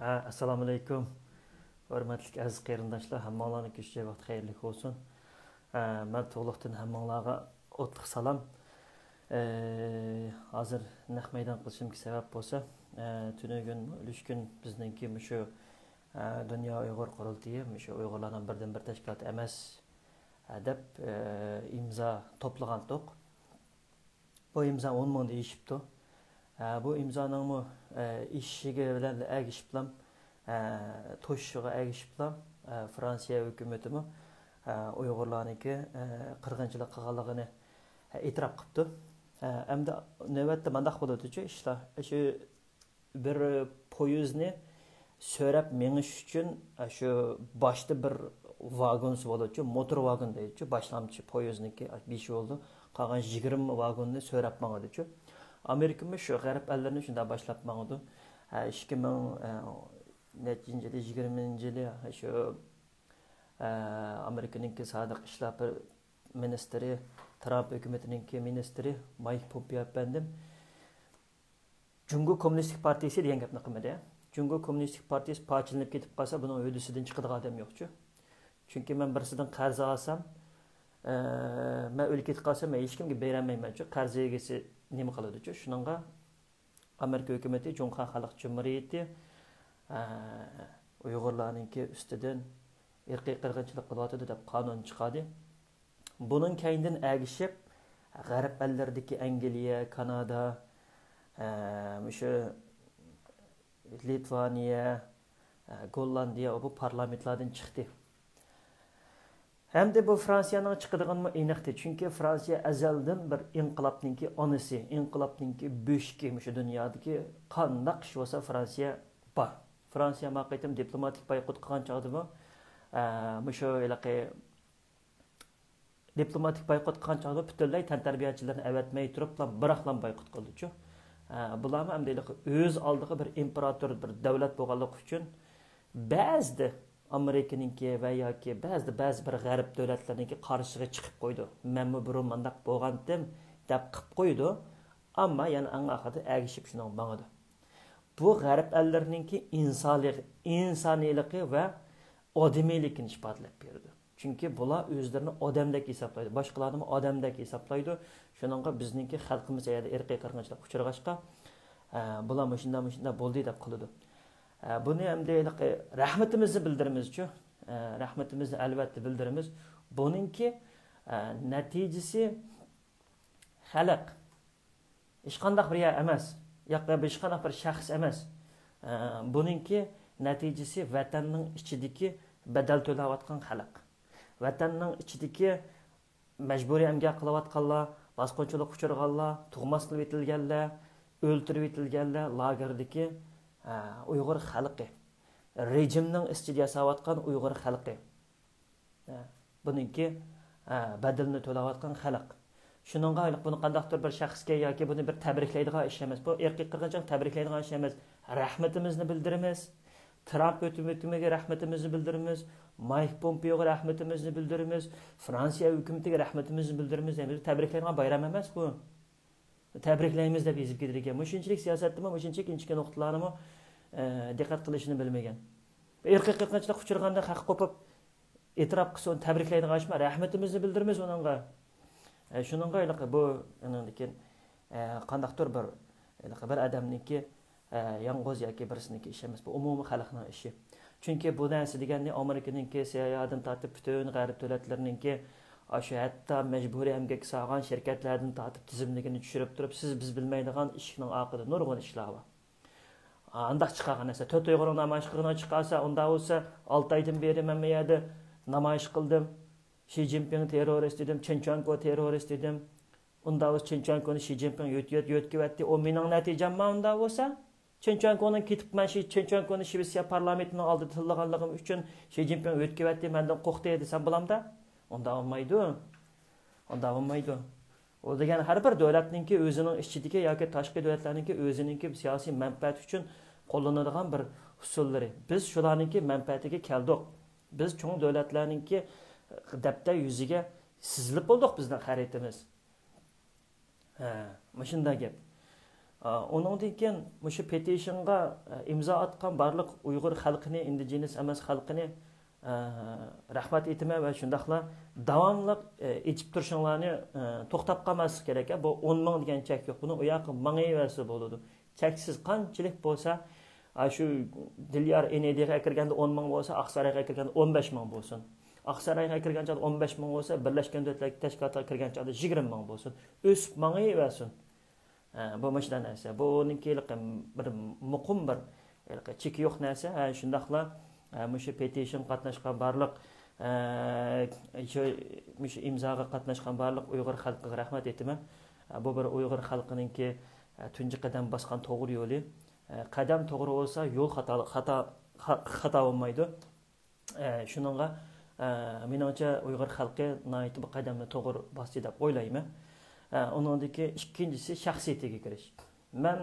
Assalomu alaykum. Hurmatli aziz qarindoshlar, hammanglarning kechki vaqti xayrli bo'lsin. Men to'liqdan hammanglarga o'tliq salom. Hozir naq maydon qilishimga sabab bo'lsa, tunugun ulishgun bizningki shu Dunyo Uyg'ur qurultiyi, shu Uyg'urlarning birdan bir tashkilot emas deb imzo to'plagandik. Bu imzo 10 ming deyishibdi. Bu imzoning ishiga bilan agishiblam, to'shiga agishiblam Fransiya hukumati Uyg'urlarniki qirg'inchilik qilganligini e'tirof qilibdi. Endi navbatda mandaq bo'ladi-chi, ishlar shu bir poyezdni so'rab menish uchun shu boshda bir vagon bo'ladi-chi, motor vagon deydi-chi, boshlamchi poyezdniki 5 bo'ldi. Qolgan 20 vagonni so'rab mangadi-chi. Amerika'mız şu garip ellerini şunda başlap mağdu. 2020 yılı şu Amerika'nınki sadık işler ministeri, Trump hükümetininki ministeri Mike Pompeo efendim. Cumhur Komünistik Partisi diyen gapni qilmadi. Cumhur Komünistik Partisi parçalanıp ketip qalsa bunun ödüsüden chiqadigan adam yo'qchu. Chunki men birisidan qarz olsam, men o'lib ketib qolsam, men hech kimga berolmayman-chu. Qarz egasi nima qiladi-chu? Shuningga Amerika hukumati Cumhuriyet Xalq Cumhuriyeti Uyg'urlarninki ustidan irqiy qirg'inchilik qilyotdi deb qonun chiqadi. Bunun keyindan agishib G'arb ellardagi Angliya, Kanada, o'sha Litvaniya, Gollandiya bu parlamentlardan chiqdi. Hem de bu Fransa'nın çıkıdığını aniqdi. Çünkü Fransa azaldan bir inqilabninki onisi, inqilabninki böşki şu dünyadaki qandaq ish bo'lsa Fransa bor. Fransa maqaytim diplomatik boykot qilgan chog'dimi? Shu ilaqi diplomatik boykot qilgan chog'da butunlay tantarbiyachilarni avatmay turib, biroqlam boykot qildi-chu. Bularni ham deylik o'z oldiga bir imperator, bir davlat bo'lganligi uchun ba'zida Amerika'nınki ve ya ki bazı bir g'arb davlatlarninki qarshiga chiqib qo'ydi. Men burun mandaq bo'lgandim deb qilib qo'ydi, ammo yana eng oxirida agishib shuni bangadi. Bu g'arb ellarninki insoniylik va odamiylikni isbotlab berdi. Chunki bular o'zlarini odamdek hisoblaydi, boshqalarni odamdek hisoblaydi. Shuningga bizninki xalqimiz yerda irqiy qirg'inchilik uchrag'achqa bular shunda bo'ldi deb qiladi. Bunu hem de rahmetimizi bildirimiz-chu. Rahmetimizni albatta bildirimiz. Buningki neticesi xalq. Hech qanday bir yer emas, yoki hech qanday bir shaxs emas. Buningki neticesi vatanning ichidagi badal to'layotgan xalq. Vatanning ichidagi majburiy emgak qilayotganlar, bosqinchilik uchirganlar, tug'mas qilib etilganlar, o'ltirib etilganlar, lagerdagi Uyg'ur xalqi, rejimning ichida yasayotgan Uyg'ur xalqi. Buningki badalni to'layotgan xalq. Shuningga buni qandaqdir bir shaxsga yoki buni bir tabriklaydigan ish emas. Bu irqiy qirg'inchilik tabriklaydigan ish emas. Rahmatimizni bildiramiz. Trump hukumatiga rahmatimizni bildiramiz. Mike Pompeo'ga rahmatimizni bildiramiz. Fransiya hukumatiga rahmatimizni bildiramiz. Endi tabriklaydigan bayram emas bu. Tabriklaymiz deb yezib ketirgan. Shunchalik siyosatdimi, shunchalik inchki nuqtalarni diqqat qilishini bilmagan. Irqiy qirg'inchilik uchirganda haq qo'pib e'tirof qilsa, tabriklaydigan ishma, rahmatimizni bildiramiz uningga. Shuningga bu uningdan qandaqdir bir odamniki yolg'iz yoki birsiniki ish emas, bu umumiy xalqning ishi. Chunki bu narsa deganda Amerikaninki siyosadan tortib butun g'arb davlatlarininki Aşı hatta mecburi emgek sağan şirketlerden tatip tizimligini düşürüp durup siz biz bilmeydiğin işinin akıdı nurgun işler var. Andaq çıqağın ese 4 Uygur'un namayış qılığına çıqarsa onda olsa 6 aydan beri men bu yerda namayış qıldım. Xi Jinping terörist dedim, Chen Quanko terörist dedim. Onda olsa Chen Quanko'nu Xi Jinping yötküvetdi. O mening natijam ma onda olsa Chen Quanko'nun ketip men Chen Quanko'nu Şivisiya parlamentinin aldı tillığanlığım üçün Xi Jinping yötküvetdi menden qoqdi desem bulamda. Onda olmaydı. Onda olmaydı. O degani har bir davlatninki o'zining ichidagi yoki tashqi davlatlarninki o'zininki siyosiy manfaat uchun qo'llanadigan bir usullari. Biz shularninki manfaatiga keldik. Biz cho'ng davlatlarninki dabda yuziga sizilib bo'ldik bizning xaritamiz. Mana shunday gap. Onundan keyin mushu petitionga imzo atgan barliq Uyg'ur xalqini, indigenous emas xalqini rahmat etime ve şundaqla davamlıq içip turşunlarını to'xtab qolmaslik kerak. Bu 10 ming degan chek yo'q. Buni u yoqqa mingayversa bo'ladi. Cheksiz qanchalik bo'lsa, shu Dilyar NDga kirganda 10 ming bo'lsa, Aqsarayga kirganda 15 ming bo'lsin. Aqsarayga kirganda 15 ming bo'lsa, Birlashgan Davlatlar Tashkilotiga kirganda 20 ming bo'lsin. O'sib mingayversin. Bu mashdan narsa. Bu uninkilik bir muqim bir cheki yo'q narsa. Shundaqla mushu petition qatnashgan barliq mushu imzoga qatnashgan barliq Uyg'ur xalqiga rahmat aytaman. Bu bir Uyg'ur xalqininki tunji qadam bosgan to'g'ri yo'li. Qadam to'g'ri bo'lsa, yo'l xato bo'lmaydi. Shuningga menimcha Uyg'ur xalqi nihoyat bu qadamni to'g'ri bosdi deb o'ylayman. Uningdagi ikkinchisi shaxsiyatiga kirish. Men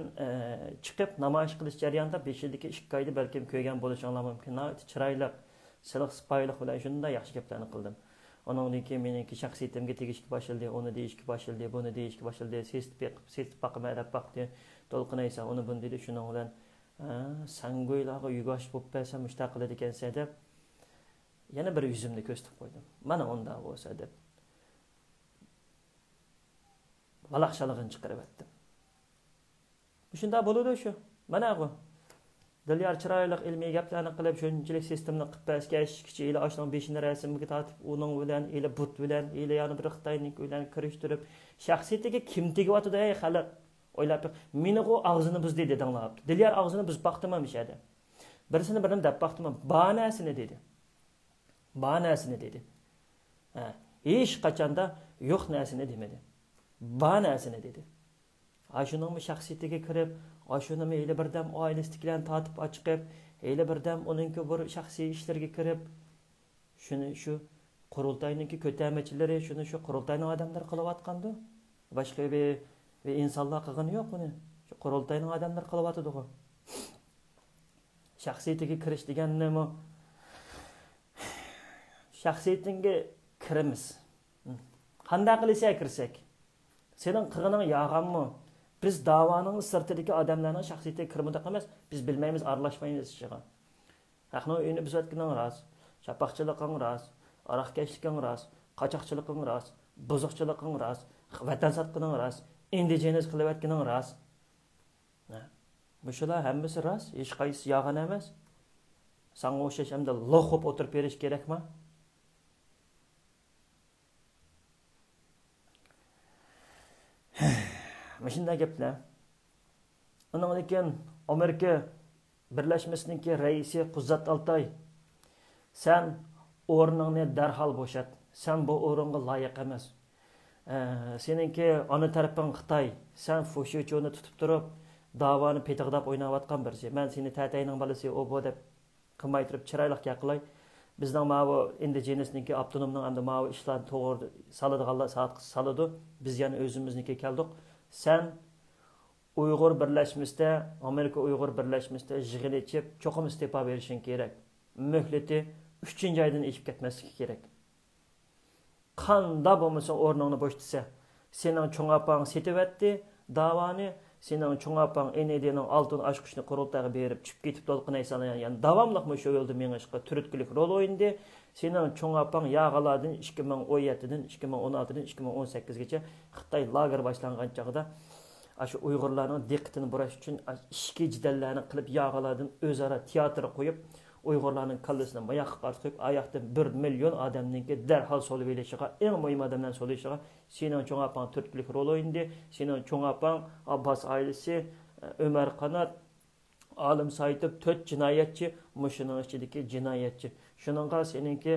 chiqib namoyish qilish jarayonida 5 yildagi 2 oyda balkim ko'rgan bo'lishinglar mumkin. Chiroyli, siliq sipoyliq bilan shunday yaxshi gaplarni qildim. Ondan keyin meniki shaxsiyatimga tegishga boshildi, uni deyishga boshildi, buni deyishga boshildi, sest baqmay deb baqdi. To'lqinaysan, uni buni dedi, shuning bilan sen go'ylarga yugosh bo'lib bersa mushtaq qiladi ekansan deb yana bir yuzimni ko'rsatib qo'ydim. Mana unda bo'lsa deb valaqshalig'ini chiqarib etdim. Shunda bo'ladi shu. Mana bu. Dilyar chiroyli ilmiy gaplarni qilib, shunchalik sistemni qilib berishga kichik ila oshning 5 rasmga tortib, uning bilan ila but bilan ila yana bir Xitoyning bilan kirishtirib, shaxsiyatiga kim tegyapti ey xalq o'ylab, meni o og'zini buzdi dedinglar. Dilyar og'zini buzib baqtirmamiş edi. Birisini birini deb baqtirmam, banasini dedi. Banasini dedi. Hech qachonda yo'q narsani demadi. Banasini dedi. Aşunun shaxsiyatiga kirib, aşunun elə birdam oilasidagilarni tortib ochiqib, elə birdam uningki bir shaxsiy ishlarga kirib, shuni shu qurultayninki ko'tarmachilari, shuni shu qurultayning odamlar qilayotgandi. Boshqa bir insonlar qilgani yo'q buni. Shu qurultayning odamlar qilayotdi-ku. Shaxsiyatiga kirish degan nima? Shaxsiyatingga kiramiz. Qanday qilsak kirsak? Senin qilganing yog'anmi? Biz da'voning sirtidagi odamlarning shaxsiyatiga kirmadik emas, biz bilmaymiz, aralashmaymiz ishiga. Haqni uyni buzatganing rost, chapaqchiliging rost, aroqkashliging rost, qochoqchiliging rost, buzuqchiliging rost, vatan sotganing rost, indigenous qilib etganing rost. Bu shular hammasi rost, hech qaysi yog'an emas. Senga o'xshash hamda lo'qib o'tirib berish kerakmi? Mashunda gaplar. Ondan keyin Amerika Birlashmasininki raisi Quzzat Altay, sen o'rningni darhol bo'shat. Sen bu o'ringa loyiq emas. Seninki ona tarafing Xitoy, sen Fushichoni tutib turib, davoni petig'dab o'ynayotgan birisi. Men seni tatayning bolasi o bu deb qilmay turib chiroyli qilay. Bizning ma'vo indigenouсники avtonomning hamda ma'vo ishlarni to'g'ri saladiganlar saladi. Biz yana o'zimizniki keldik. Sen Uyg'ur birlashmasida, Amerika Uyg'ur birlashmasida yig'in ichib, cho'qim iste'fo berishing kerak. Muhlati 3-oydan eshib ketmasligi kerak. Qanda bo'lmasa o'rningni bo'shtisa, sening cho'ngapang setivatdi, davoni sening cho'ngapang NDning oltin oshqishni qurultayga berib chiqib ketib to'lqinaysan, ya'ni davomliq shu yo'lda mengishga turtkilik rol o'yindi. Sening cho'ngapang yağalardan 2017dan 2016dan 2018 gacha Xitoy lager boshlangan chog'da shu Uyg'urlarning diqqatini burash uchun ishki jidallarni qilib yağalardan o'zaro teatr qo'yib, Uyg'urlarning kallasini mayoqqa qartib, oyoqdan 1 million odamninki darhol solib elishiga, eng muhim odamdan solishiga sening cho'ngapang turtkilik rol o'yindi. Sening cho'ngapang Abbas oilasi, Ömer Qanat, Alim Saitov 4 jinoyatchi, mushuning ichidagi jinoyatchi. Shuningga seninki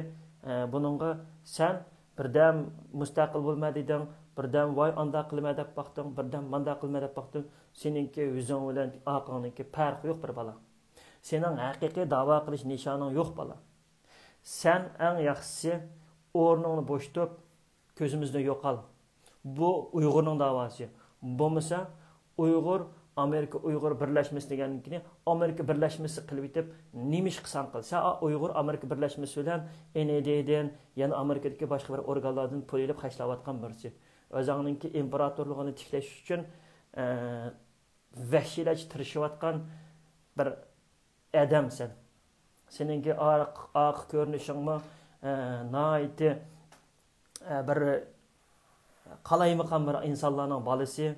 buningga sen birdam mustaqil bo'lmading, birdam voy anda qilma deb baqding, birdam manda qilma deb baqding. Seninki o'zing bilan aqlingki farq yo'q bir bala. Sening haqiqiy da'vo qilish nishoning yo'q bala. Sen eng yaxshisi o'rningni bo'shtib, ko'zimizda yo'qol. Bu Uyg'urning da'vosi. Bo'lmasa Uyg'ur Amerika Uyg'ur birlashmasi degankini Amerika birlashmasi qilib bitib, nimish qilsan qilsa, Uyg'ur Amerika birlashmasi bilan NDdan, yana Amerikadagi boshqa bir organlardan pul olib xashlayotgan birisi. O'zingizning imperatorligini tiklash uchun vahşiylarcha tirishayotgan bir adamsan. Seninki aq ko'rinishingmi nihoyatda bir qalaymiqan bir insonlarning bolasi.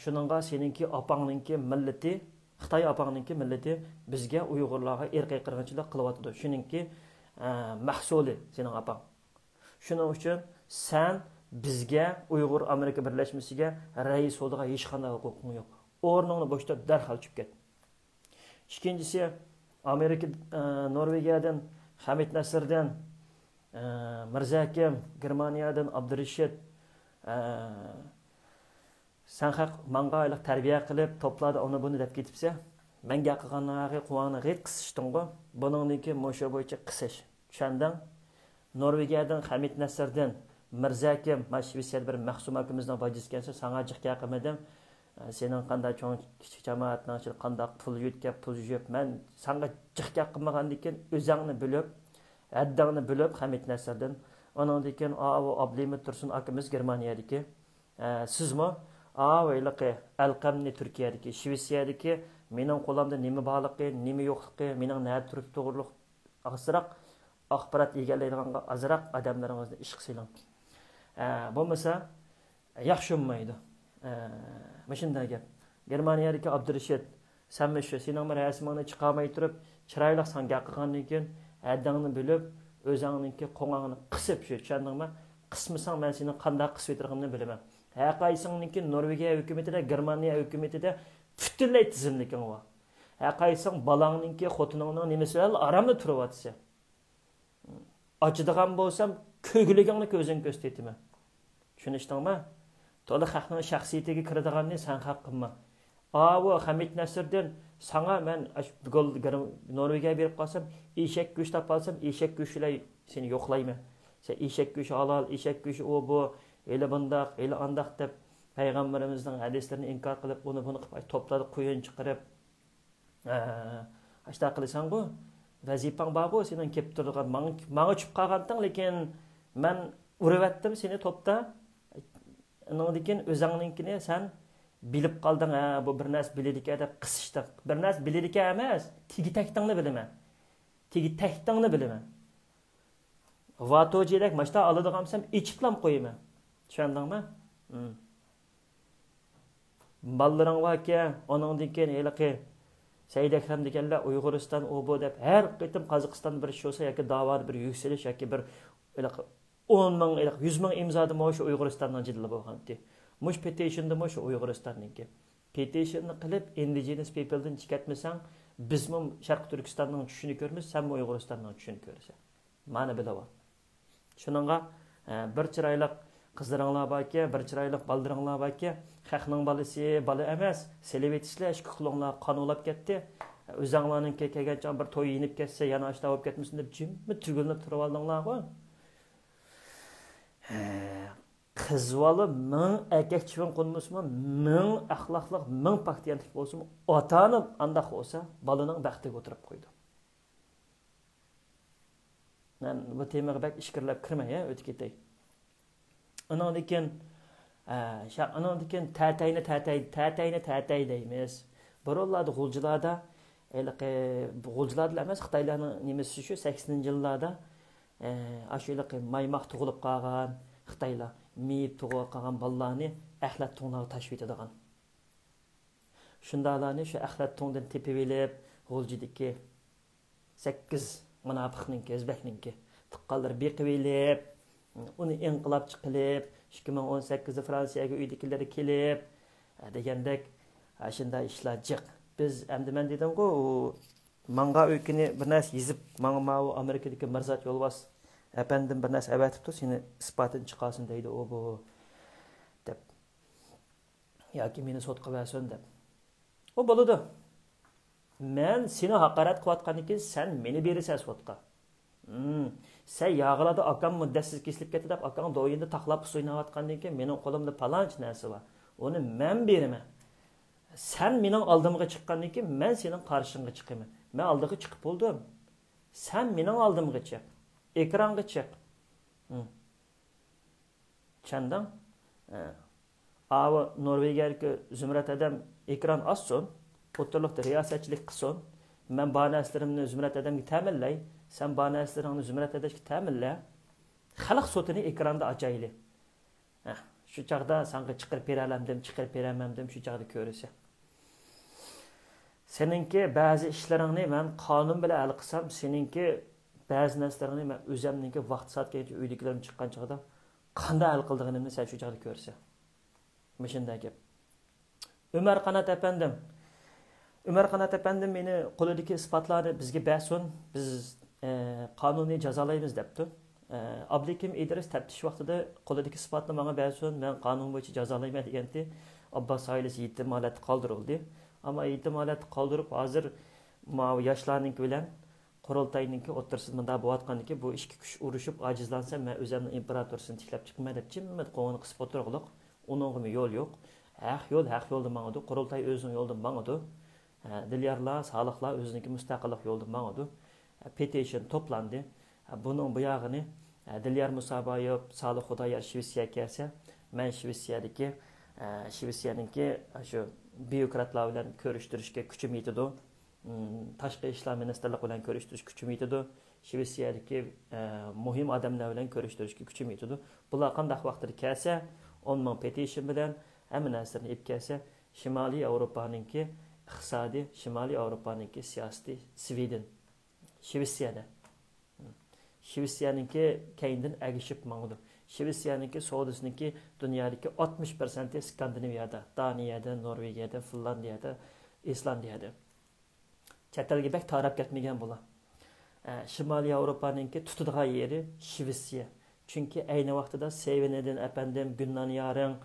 Shuningga seninki opangninki millati, Xitoy opangninki millati bizga Uyg'urlarga irqiy qirg'inchilik qilyapti. Shuningki mahsuli sening opang. Shuning uchun sen bizga Uyg'ur Amerika birlashmasiga rais bo'ldiga hech qanday huquqing yo'q. O'rningni bo'shtab darhol chiqib ket. Ikkinchisi Amerika Norvegiyadan Hamid Nasrdan Mirzakim, Germaniyadan Abdurashid sen haq manga ayliq tarbiya qilib to'pladi uni buni deb ketibsa, menga qilganlarga quvonib g'et qisishdingmi? Buningki mo'sha bo'yicha qisish. Tushunding? Norvegiyadan Hamid Nasrdan Mirzakim, Mashvisiyat bir mahsum akimizning bajiskansa sana jiqqa qilmadim. Sening qanday cho'ng kichik jamoatning ichida qanday pul yutkab, pul yeb, men senga jiqqa qilmagandan keyin o'zingni bilib, haddingni bilib Hamid Nasrdan, ondan keyin Ablimit Tursun akimiz Germaniyadagi, sizmi Avayliqi Alqamni Turkiyadagi, Shvetsiyadagi mening qo'limda nima borligi, nima yo'qligi, mening nima turib to'g'riliq asraq axborot egallaydiganga azroq odamlaringizni ish qilsang. Bo'lmasa yaxshi bo'lmaydi. Mashunday gap. Germaniyadagi Abdurashid, sen shu sening rasmingni chiqarmay turib, chiroyli sanga qilgandan keyin haddingni bilib, o'zingninki qo'ng'angni qisib shu tushundingmi? Qismasang men seni qanday qisib o'tirganimni bilaman. Haqaysingniki Norvegiya hukumatida, Germaniya hukumatida butunlay tizimliking bor. Haqaysin balangninki xotiningning nimasi bilan aramda turyapti. Acıdığan bo'lsam, ko'gligingni ko'zing ko'rsataman. Tushunishdingmi? To'liq xalqning shaxsiyatiga kiradiganni sen haq qilma. Bu Hamid Nasrdan sana men Norvegiyaga berib qolsam, eshak go'sht topolsam, eshak go'shtlar seni yo'qlayman. Sen eshak go'shti halol, eshak go'shti bu, eli bundaq, eli andaq deb payg'ambarimizning hadislarini inkor qilib, uni buni qilib to'pladi, qo'yin chiqarib, ashta qilsan bu. Vazifang bor sening kelib turgan menga chiqib qolganding, lekin men urvatdim seni to'pda. Undan keyin o'zingninkini sen bilib qolding, bu bir narsa biledika deb qisishdi. Bir narsa biledika emas, tigi taktingni bilaman. Tigi taktingni bilaman. Vatojidak mashta oladigansam ichiblam qo'yaman. Tushundingmi? Ballaring borki, oningdan keyin heliqi Said Akram deganlar Uyg'uriston bu deb har qitim Qozog'iston bir ish bo'lsa yoki da'vat bir yuksalish yoki bir 10 ming, 100 ming imzoda o'sha Uyg'uristondan jiddiy bo'lgandi. Mush petitionda o'sha Uyg'uristonniki. Petitionni qilib indigenous people'dan chiqatmasang, bizmi Sharq Turkistonning tushini ko'rmiz, sen Uyg'uristonning tushini ko'rasan. Mana bilaman. Shuningga bir chiroyli qizlaringlar borki, bir chiroyli baldiringlar borki, xalqning bolasi bola emas, selebetishlar ish qilinglar qonulab ketdi. O'zinglarning kelgancha bir to'y yinib ketsa, yana ashta olib ketmasin deb jimmi tugunib turib oldinglar-ku. Qizvalı ming erkakchivin qo'nmasmi, ming axloqliq, ming paktiyantlik bo'lsin, ota-ona andaq bo'lsa, balaning baxtiga o'tirib qo'ydi. Men bu temaga bak ishkirlab kirmay, o'tib ketay. Undan keyin tatayni deymiz. Birolladi g'uljilarda, g'uljilarda emas, Xitoylarning nimasi shu 80-yillarda ashulaqa maymoq tug'ilib qolgan Xitoylar miyib tug'ilib qolgan bolalarni axlat to'nglarga tashib etadigan. Shundalarni shu axlat to'ngdan tepib elib, g'uljidagi 8 munofiqninki, o'zbekninki tuqqanlar beqib elib, uni inqilob qilib, 2018da Fransiyaga uydagilar kelib, degandek shunday ishlar jiq. Biz endi men dedim-ku, manga o'kini bir narsa yezib, menga Amerikadagi Mirzat Yo'lbos efendim bir narsa avatibdi, seni isbotini chiqarsin deydi bu deb. Yoki meni sotqa bersin deb. O bo'ladi. Men seni haqorat qilayotgandan keyin sen meni berasan sotqa. Sen yağılada akam müddətsiz kesilib ketdi deb akam doyunda taxlab suynayotgandan keyin mening qo'limda palanch narsa bor. Onu men beraman. Sen mening oldimga chiqqandan keyin men sening qarshingga chiqaman. Men oldiga chiqib bo'ldim. Sen mening oldimga chiq. Ekranga chiq. Tushunding? Avi Norvegiyadagi Zumrat adam ekran açsın, o'tirliqda riyosatchilik qilsin. Men ba'naslarimni Zumrat adamga ta'minlay, sen ba'naslaringni Zumrat adamga ta'minla. Xalq sotini ekranda açayli. Shu chaqda senga chiqarib beralamdim, chiqarib beramamdim, shu chaqda ko'rsa. Seninki ba'zi ishlaringni men qonun bilan hal qilsam, seninki ba'zi narsalarni men o'zimniki vaqt soatgacha uydagilarim chiqqan chaqda qanday hal qilganimni sen shu chaqda ko'rsa. Mishindagi gap. Umar Qanat efendim meni qo'lidagi isbotlarni bizga bersin, biz qonuniy jazolaymiz debdi. Abdukim İdris taftish vaqtida qo'lidagi isbotni menga bersin, men qonun bo'yicha jazolayman degandi. Abbos oilasi yetim holatda qoldirildi. Ammo yetim holatda qoldirib hozir yoshlarning bilan qurultayninki o'tirsizda bunda bo'layotganiki bu ishki kuch urushib ojizlansa men o'zimni imperatorsin tiklab chiqmay deb chimmat qo'ng'ini qisib o'tirg'liq. Uningmi yo'l yo'q. Haq yo'ldan mang'idi. Qurultay o'zining yo'ldan mang'idi. Dilyarlar, sağlıqlar o'ziniki mustaqillik yo'ldan mang'idi. Petition to'plandi. Buning bu yog'ini Dilyar Musabayev, Salih Xudoyor Shvetsiyaga kelsa, men Shvetsiyaninki shu byurokratlar bilan ko'rishtirishga kuchim yetadi. Tashqi ishlar ministrligi bilan ko'rishtirish kuchim yetadi. Shvetsiyadagi muhim odamlar bilan ko'rishtirishga kuchim yetadi. Bular qanday vaqtda kelsa, 10 ming petition bilan hamma narsani olib kelsa, Shimoliy Yevropaninki iqtisodiy, Shimoliy Yevropaninki siyosiy Sweden, Shvetsiyaninki keyindan agishib mangdi. Shvetsiyaninki savdosiniki dunyodagi 60% Skandinaviyada, Daniyada, Norvegiyada, Finlandiyada, Islandiyada. Chet elga bek tarab ketmagan bular. Shimoliy Yevropaninki tutadigan yeri Shvetsiya. Chunki ayni vaqtida Sevinedin efendim Günnan yarın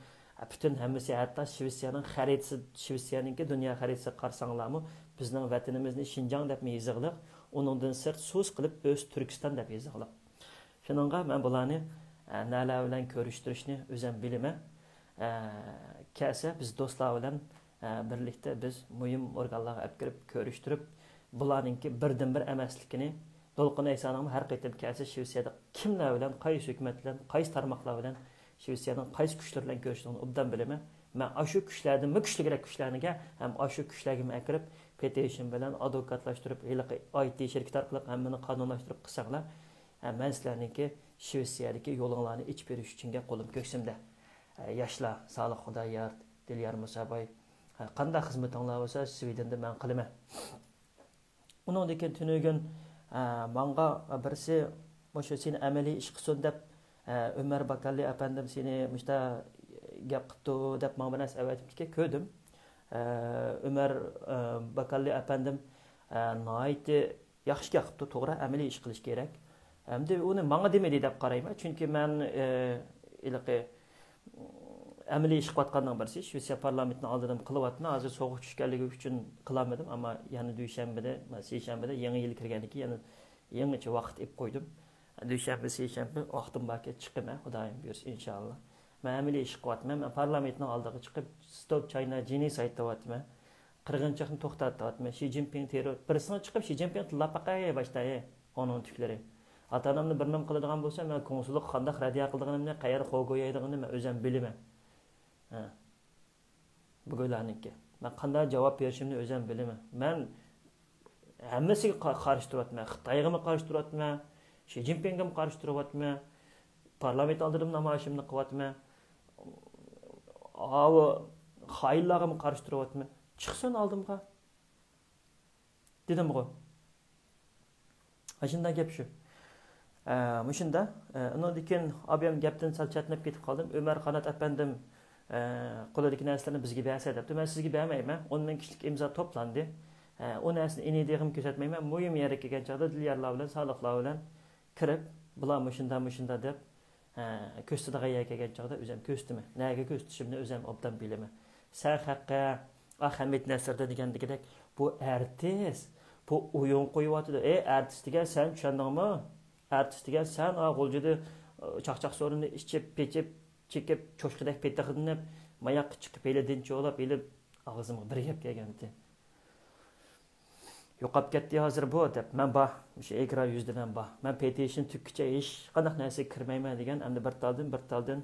bütün hammasi hatta Shvetsiyaning xaritasi, Shvetsiyaninki dunyo xaritasi qarsanglarmi bizning vatanimizni Xinjiang deb yozig'liq, uningdan sirt so'z qilib o'z Turkiston deb yozig'liq. Shuningga men bularni nalar bilan ko'rishtirishni o'zim bilaman. Kelsa biz do'stlar bilan birlikda biz muhim organlarga olib kirib ko'rishtirib, bularningki birdan-bir emasligini Dolqin Aysanım har qaytib kelsa Shvetsiyada kimlar bilan, qaysi hukumat bilan, qaysi tarmoqlar bilan Shvetsiyaning qaysi kuchlar bilan ko'rishishini obdan bilaman. Men ashu kuchlardan kuchliroq kuchlarga ham ashu kuchlarga akirib petition bilan advokatlashtirib, IT shirkat orqali hammani qonunlashtirib qilsanglar, men sizlarningki Shvetsiyadagi yo'linglarni ichib berish uchun qo'lim ko'ksimda. Yoshlar, Salih Xudoyor, Dilyar Musaboy, qanday xizmatinglar bo'lsa, Svedenda men qilaman. Uningdan keyin tunugun manga birisi o'sha seni amaliy ish qilsin deb Ömer Bakalli efendim seni mushta gap qildi deb men bilan aytibdi ko'rdim. Ömer Bakalli efendim nihoyatda yaxshi gap qildi, to'g'ri amaliy ish qilish kerak. Endi uni menga demedi deb qarayman, chunki men amaliy ish qilayotgandan birisi Shvetsiya parlamentini oldidan qilyapman. Hozir sovuq tushganligi uchun qilamadim, ammo yana dushanbada, seshanbada yangi yil kirganiki yana yangicha vaqt ep qo'ydim. Dushanba, seshanba vaqtim borga chiqaman, Xudoyim buyursa inshaalloh. Men amaliy ish qilyapman. Men parlamentning oldiga chiqib Stop China Genius aytyapman. Qirg'inchilikni to'xtatyapman. Xi Jinping terror birisini chiqib Xi Jinping tilapaqay boshladi. Onun tüklari. Atanamni bir nima qiladigan bo'lsa, men konsullik qanday radiya qilganimni, qayerga qo'yganimni men o'zim bilaman. Bugunlarniki. Men qanday javob berishimni o'zim bilaman. Men hammasiga qarshi turyapman. Xitoyga qarshi turyapman. Xi Jinpingga qarshi turyapman. Parlament oldida namoyishimni qilyapman. Avi xayillarga qarshi turyapman. Chiqsin oldimga. Dedim-ku. Ashunday gap shu. Mushunda, undan keyin abim gapdan sal chatnab ketib qoldim. Ömer Qanat efendim qo'lidagi narsalarni bizga bersa debdi. Men sizga bermayman. 10 ming kishilik imzo to'plandi. O narsani enidiyim ko'rsatmayman. Muhim yerga kelgan chog'da Dilyarlar bilan, Saliqlar bilan kirib, bular mushunda deb ko'rsatadigan yerga kelgan chog'da o'zim ko'rsataman. Nega ko'rsatishimni o'zim obdan bilaman. Sen haqqa Ahmet Nasrda degandek bu artist, bu o'yin qo'yyapti. Artist degan sen tushundingmi? Artist degan sen g'o'ljida chaqchaq so'rini ichib, pechib, chekib, cho'shqidek petaqinib, mayoq chiqib, elidinchi olib, elib og'zimga bir gap kelgandi. Yo'qab ketdi hozir bu deb. Men o'sha ekran yuzida men petition tükkicha ish, qanday narsa kirmayman degan, endi bir taldan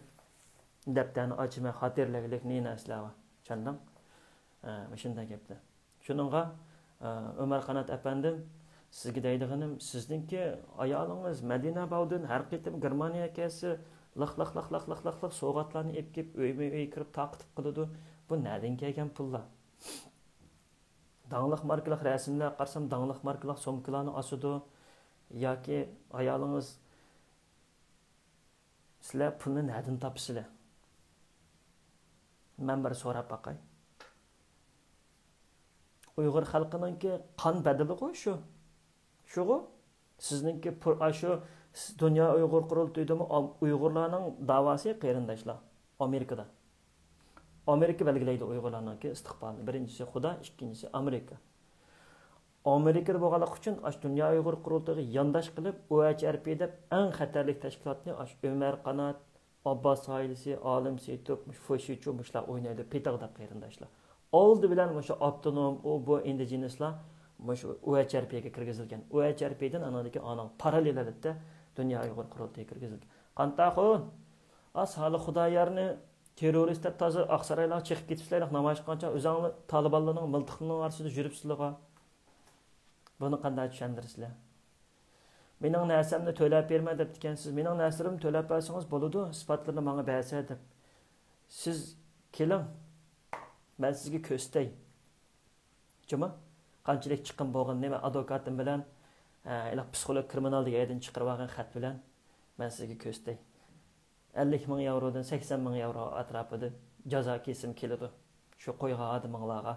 Dəftərini açmay xatirləgilik ne nəsləva. Çandan? Şunda gepdi. Şununğa Ömer Qanat əpəndim sizge deydiğinim sizdinki ayalınız Medine bağdın her qitim Germaniya kesi laq soğatlarını epkip öy kirib taqıtıb qılıdı. Bu nədən kelgan pullar? Dağlıq markalıq rəsimlər qarsam dağlıq markalıq somkalarını asıdı. Yoki ayalınız sizlər pulni nədən tapısızlar? Mən bir sorab baqay. Uyghur xalqınınki qan bədili qoy şu. Şuğu sizninki şu Dünya Uyghur Qurultayıdımı Uyghurlarning davası qeyrindaşlar Amerikada. Amerika belgileydi Uyg'urlarninki istiqbolini. Birinchisi Xudo, ikkinchisi Amerika. Amerikada bo'lganlik uchun Dünya Uyg'ur Qurultayıga yondash qilib, OHRP deb eng xatarli tashkilotni Ömer Qanat, Abbas ailesi, Alim Seyitov, Foşiço muşlar oynaydı, petagda qeyrindaşlar. Oldu bilen şu avtonom, bu indigenuslar OHRP'ye kirgizilgan. OHRP'den anadaki anal paralellikte Dünya Uyg'ur Qurultayıga kirgizilgan. Qantaxun hali Xudo yarni terroristlar tazı Aqsaraylar chiqib ketibsizlar, namoyish qilgancha o'zingni Talibanlarning miltiqning orasida yuribsizlar. Buni qanday tushundirsizlar? Mening narsamni to'lab berma deb ekansiz. Mening narsarimni to'lab bersangiz bo'ladi, isbotlarni menga bersa deb. Siz keling. Men sizga ko'stay. Juma qanchalik chiqqan bo'lgan nima advokatim bilan, psixolog kriminal degan chiqarib olgan xat bilan men sizga ko'stay. 50 ming yevrodan 80 ming yevro atrofida jazo kesim keladi. Shu qo'ygan odamlarga.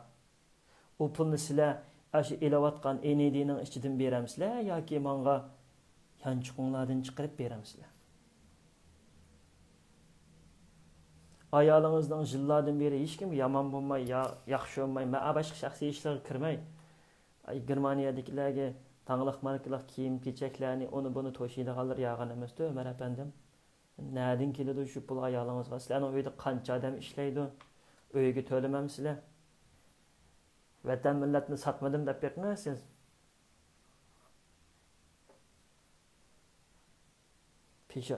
U pulni sizlar aşı elayotgan ND'ning ichidan beramsizlar yoki menga yanchiqinglardan chiqarib beramsizlar? Ayolingizning yillardan beri hech kim yomon bo'lmay, yaxshi bo'lmay, boshqa shaxsiy ishlarga kirmay, Germaniyadagilarga tangliq markalar kiyim kechaklarni uni buni to'shiydiganlar yog'an emas-ku, Ömer apandim. Nereden keladi şu pul ayolingizga? Sizlarning uyda qancha odam ishlaydi? Uyga to'lamamsizlar? Vatan millatni satmadim deb bermaysiz.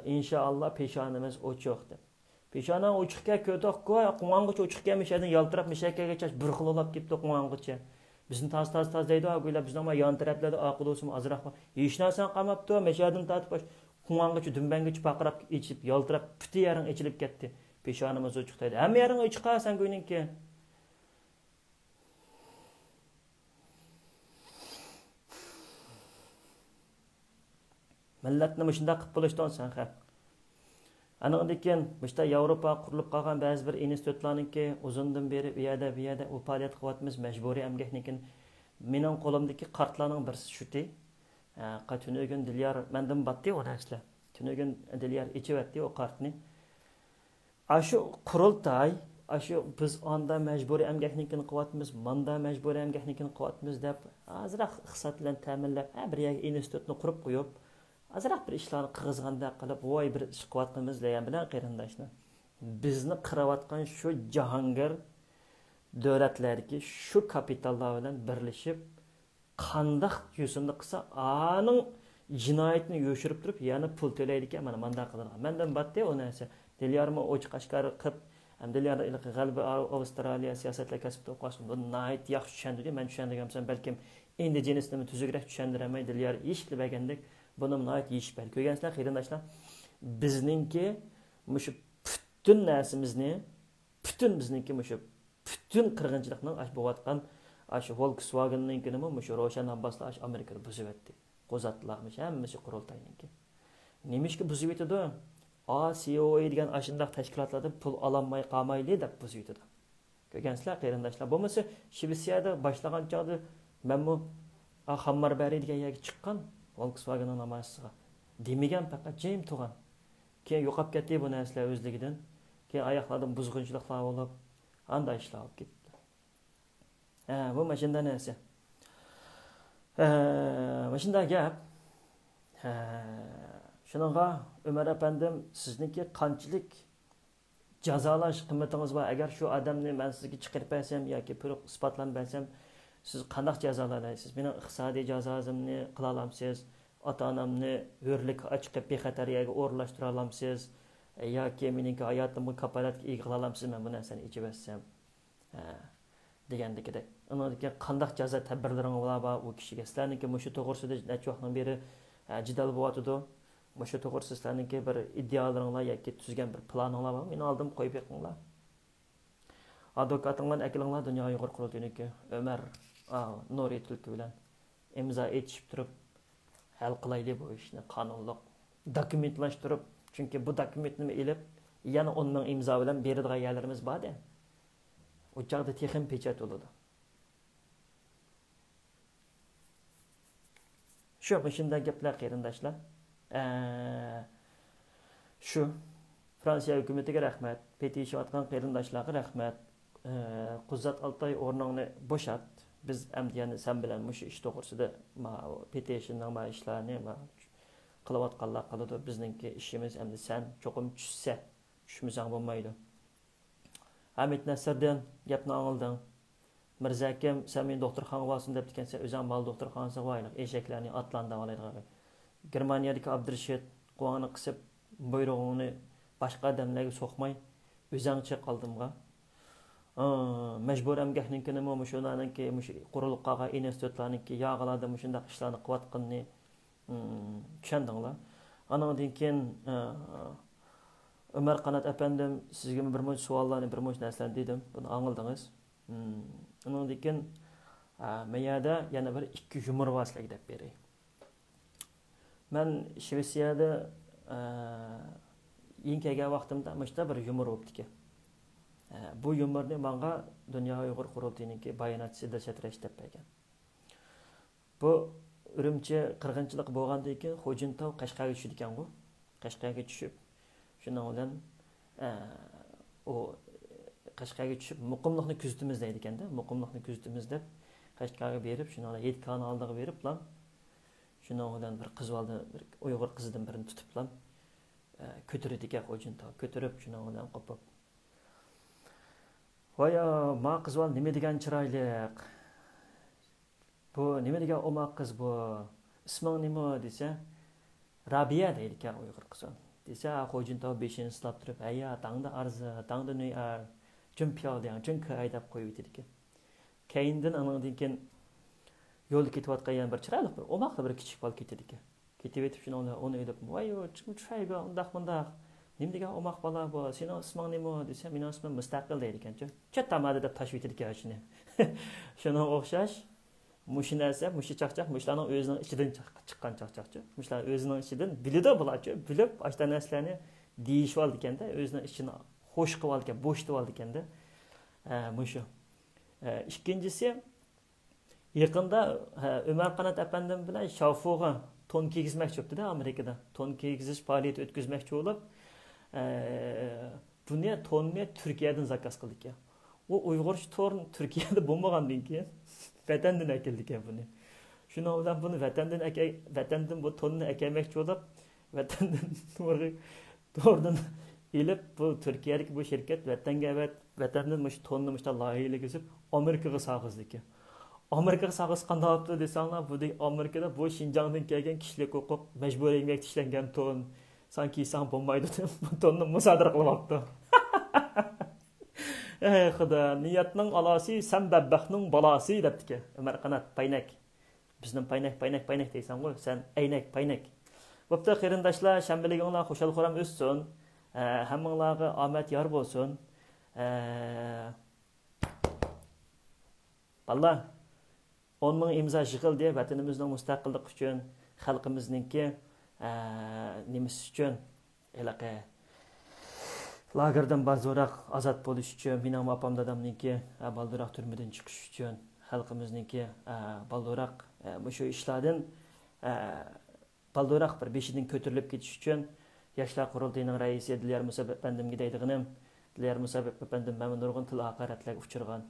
İnşallah peshonamiz ochiq deb. Peshona ochiqga ko'toq-ku, quvonqich ochiqga mishadin yaltirab mishakkaga chash bir xil olib ketdi quvonqichcha. Bizni taz deydi, o'ylar bizni ama yon taraflarda aqidosum azroq. Hech narsa qamabdi, mishadin tatib quvonqichi dumbangichi paqirab ichib yaltirab puti yaring ichilib ketdi. Peshonamiz ochiq deydi. Hamma yaring ochiqqa sen go'yninki. Millatni shunday qilib bo'lishdan sen haq. Anaqdekin mishta Yevropa qurilib qolgan ba'zi bir institutlarningki uzundan beri bu yerda u faoliyat qilyapmiz, majburiy emgaknikin. Mening qo'limdagi kartlarning birisi shuti. Qatunigan Dilyar mendan batdi o narslar. Tunugan Dilyar ichivatdi o kartni. Ashu qurultay, ashu biz onda majburiy emgaknikin qilyapmiz, manda majburiy emgaknikin qilyapmiz deb azroq hisobot bilan ta'minlab, bir institutni qurib qo'yib azroq bir ishlarni qig'izganda qilib, voy bir ish qilyapmiz degan bilan qarindoshlar. Bizni qirayotgan shu jahongir davlatlarga shu kapitallar bilan birlashib qandaq yo'sinda qilsa, aning jinoyatni yo'shirib turib, yana pul to'laydi ekan, mana manda qiladigan. Mendan batdi o narsa. Dilyarmi ochiq ashkar qilib, ham Dilyar g'albi Avstraliya siyosatlar kasbida o'qishim. Bu nayt yaxshi tushunadi, men tushundiramsan, balkim endi jinisni tuzukroq tushundiramay Dilyar ish qilgandek. Bunun nayet iş bel. Köygensler, qeyrindaşlar, bizninki muşu bütün näsimizni, bütün bizninki muşu bütün qirg'inchilikning aş bo'layotgan aş Volkswagen'ninkini muşu Roshan Abbaslar aş Amerikada buzib etdi. Qo'zatlarmish hammasi qurultayniki. Nemishki buzib etdi? CEO degan ashundaq tashkilotlarda pul olamay qolmayli deb buzib etdi. Köygensler, qeyrindaşlar, bo'lmasa Shvetsiyada boshlagan chog'da menmu Hammarbari degan yerga chiqqan Volkswagen'ın namoyishiga demigan faqat jim turgan. Keyin yo'qolib ketdi bu narsalar o'zligidan. Keyin oyoqlardan buzg'unchiliklar bo'lib, anday ishlar olib ketdi. Bu mashina narsa. Mashina gap. Shuningga Ömer apandim, sizniki qanchalik jazolash qimmatingiz bor? Agar shu odamni men sizga chiqarib bersam yoki pul isbotlanib bersam, siz qanday jazolaysiz? Mening iqtisodiy jazozimni qila olamsiz? Ota-onamni hurlik ochib bexatar yerga o'rlashtira olamsiz? yoki meniki hayotimga kapolatga ega qila olamsizmi bu narsani ichib etsam degandekidek. Undan keyin qanday jazo tadbirlaring bor u kishiga? Sizlarniki mushu to'g'risida necha vaqtdan beri jidal bo'yotidi. Mushu to'g'risida sizlarniki bir idealaringlar yoki tuzgan bir planinglar bormi? Meni oldim qo'yib beqinglar. Advokatinglar akilinglar Dunyo Uyg'ur qurultayiniki Ömer Nuri Tulki bilan imzo etishib turib hal qilaylik bu ishni qonunliq dokumentlashtirib. Chunki bu dokumentni elib yana 10 ming imzo bilan beradigan yerlarimiz bor-da. O chaqda texnik pechat bo'ladi. Shu shunday gaplar qarindoshlar. Shu Fransiya hukumatiga rahmat, petitsiya atgan qarindoshlarga rahmat. Quzat Altay o'rningni bo'shat. Biz endi yana sen bilan mushu ish to'g'risida petitsiyaning ishlarni qilayotganlar qiladi. Bizningki ishimiz endi sen cho'qim tushsa, tushmasang bo'lmaydi. Hamid Nasrdan gapni anglading. Mirza akam sen men doktorxona bo'lsin deb ekansan, o'zing mal doktorxonasi voyliq, eshaklarni atlandan oladigan. Germaniyadagi Abdurashid quvoni qisib, buyrug'ini boshqa odamlarga so'qmay, o'zingcha qoldimga. Majbur emgakninkini mo shunaniki, mushu qurilib qolgan institutlarniki yog'iladi shunday ishlarni qilayotganini tushundinglar. Andan keyin Ömer Qanat efendim sizga bir mo'j savollarni, bir mo'j narsalarni dedim. Buni angladingiz. Ondan keyin meyada yana bir ikki yumor vaslik deb beray. Men Shvetsiyada eng kelgan vaqtimda mana bir yumor bo'libdi. Bu yumorni menga Dunyo Uyg'ur qurultayiniki bayonotchisi Dilshat deb bergan. Bu Urumchi qirg'inchilik bo'lgandan keyin Xo'jintav Qashqarga tushdi ekan-ku. Qashqarga tushib shundan bilan o Qashqarga tushib muqimlikni kuzatimiz deydi ekanda. Muqimlikni kuzatimiz deb Qashqarga berib, shundan 7 kanalga berib lan. Shundan bilan bir qiz oldi, bir Uyg'ur qizidan birini tutib lan. Ko'tardi ekan Xo'jintav. Ko'tarib shundan bilan qopib. Voya, ma qiz ol nima degan chiroyliq. Bu nima degan omoq qiz bu? Isming nima desa, Rabiya deydi ekan Uyg'ur qiz. Desa Xo'jintav beshini silab turib, "Ayya, tangda arzi, tangda nuyar, jim piyoldan, jim kay" deb qo'yib ketdi. Keyindan andan keyin yo'lda ketayotgan bir chiroyli bir omoqli bir kichik bola ketdi ekan. Ketib etib shuni uni o'ylab, "Voy, chiqib tushayga, undaq-mundaq. Nima degan omoq bola bu? Sening isming nima?" desa, "Mening ismim Mustaqil" deydi ekan-chi. Chattamadi deb tashib etdi ekan shuni. Shunga o'xshash mushi narsa, mushi chaqchaq, mushlarning o'zining ichidan chiqqan chaqchaqchi. Mushlar o'zining ichidan biladi bularchi, bilib, ashta narsalarni deyishib oldi ekanda, o'zining ichini xo'sh qilib oldi ekan, bo'shitib oldi ekanda. Mushu. Ikkinchisi yaqinda Ömer Qanat efendim bilan Shafuga ton kiygizmoqchi bo'libdi-da Amerikada. Ton kiygizish faoliyati o'tkazmoqchi bo'lib, buni tonni Turkiyadan zakaz qildi ekan. O Uyg'ur torn Turkiyada bo'lmagandan keyin vatandan keldi ekan buni. Shundan bilan buni vatandan bu tonni akamoqchi bo'lib, vatandan to'g'ridan elib bu Turkiyadagi bu shirkat vatanga vatandan mush tonni mushta loyihaligizib Amerikaga saqizdi ekan. Amerikaga saqizganda bo'libdi desanglar, bu Amerikada bu Şinjandan kelgan kishilik huquq majburiy emgak ishlangan ton sanki inson bo'lmaydi deb bu tonni musodara qilyapti. Ey xudo, niyatning alasi, sen badbaxtning balasi debdi-ki. Ömer Qanat paynak. Bizning paynak deysan qo'y, sen aynak paynak. Bo'pti, qarindoshlar, shanbaliginglar xushal-xuram o'ssin. Hammanglarga omad yor bo'lsin. Vallah 10 ming imzo yig'ildi vatanimizning mustaqillik uchun, xalqimizningki nimasi uchun elaqa lagerdan bazorak azod bo'lish uchun, mening opam dadamningki balduroq turmadan chiqish uchun, xalqimizningki balduroq shu ishlardan balduroq bir beshidan ko'tarilib ketish uchun Yoshlar qurultayining raisi Dilyar Musa efendimga deydiganim, Dilyar Musa efendim men nurg'un til haqoratlarga uchirgan.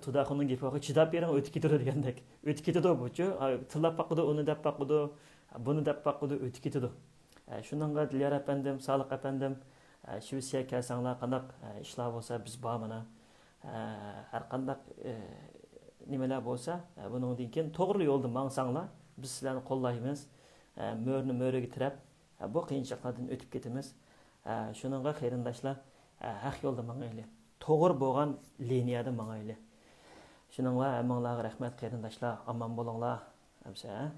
Xudoning gapiga chidab bering, o'tib ketadi degandek. O'tib ketadi bu-chi, tillab baqidi, uni deb baqidi, buni deb baqidi, o'tib ketadi. Shuningga Dilyar efendim, Sodiq efendim Shvetsiya kelsanglar qanday ishlar bo'lsa biz bormana. Har qanday nimalar bo'lsa, buningdan keyin to'g'ri yo'lda mangsanglar, biz sizlarni qo'llaymiz. Mo'rni mo'riga tirab, bu qiyinchiliklardan o'tib ketamiz. Şununğa qarindaşlar, haq yolda mangaylı. Toğır bo'lgan liniyada mangaylı. Şununğa hammanglarga rahmat qarindaşlar, aman bo'linglar. Hamsa.